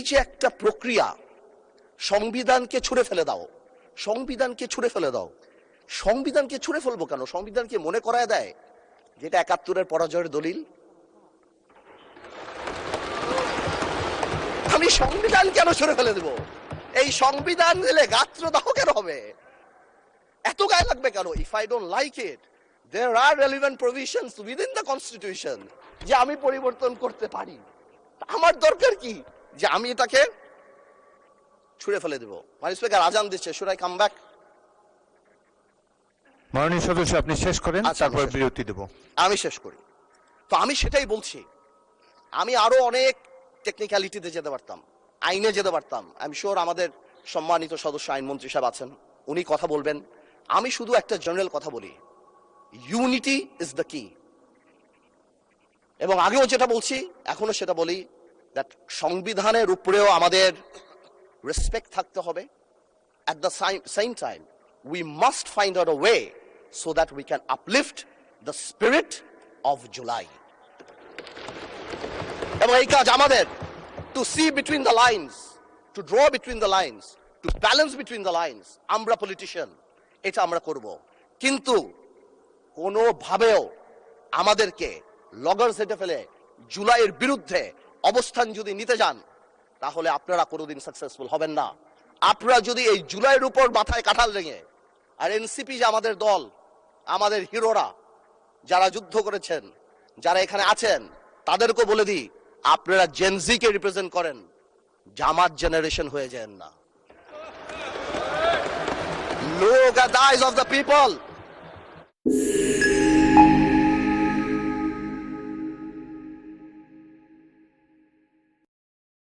যে একটা প্রক্রিয়া, সংবিধানকে ছুঁড়ে ফেলে দাও, সংবিধানকে ছুঁড়ে ফেলে দাও। সংবিধানকে ছুঁড়ে ফেলবো কেন? সংবিধানকে মনে করায় দেয় যেটা ৭১-এর পরাজয়ের দলিল। আমি সংবিধান কেন ছুঁড়ে ফেলে দেব? এই সংবিধান দিলে গাত্রদাহ কেন হবে? এত গায়ে লাগবে কেন? If I don't like it, there are relevant provisions within the constitution যে আমি পরিবর্তন করতে পারি। আমার দরকার কি যে আমি এটাকে ছুঁড়ে ফেলে দেব? মাননীয় স্পিকার, আজান দিচ্ছে, শুড আই কাম ব্যাক? মাননীয় সদস্য, আপনি শেষ করেন, তারপর বিরতি দেব। আমি শেষ করি। তো আমি সেটাই বলছি, আমি আরো অনেক টেকনিক্যালিটিতে যেতে পারতাম, আইনে যেতে পারতাম। আই এম শিওর আমাদের সম্মানিত সদস্য আইনমন্ত্রী সাহেব আছেন, উনি কথা বলবেন। আমি শুধু একটা জেনারেল কথা বলি, ইউনিটি ইজ দ্য কি। এবং আগেও যেটা বলছি, এখনো সেটা বলি, দ্যাট সংবিধানের উপরেও আমাদের রেসপেক্ট থাকতে হবে। At the same time, we must find out a way so that we can uplift the spirit of July. এবং এই কাজ আমাদের, to see between the lines, to draw between the lines, to balance between the lines, আমরা politician, এটা আমরা করব। কিন্তু কোনোভাবেও আমাদেরকে লগর সেটে ফেলে জুলাইয়ের বিরুদ্ধে অবস্থান যদি নিতে যান, তাহলে আপনারা কোনোদিন সাকসেসফুল হবেন না। আপনারা যদি এই জুলাইয়ের উপর মাথায় কাঁঠাল লেগে, আর এনসিপি যে আমাদের দল, আমাদের হিরোরা যারা যুদ্ধ করেছেন, যারা এখানে আছেন, তাদেরকে বলে দিই, আপনারা জেনজিকে রিপ্রেজেন্ট করেন, জামাত জেনারেশন হয়ে যান না। Look at the eyes of the people.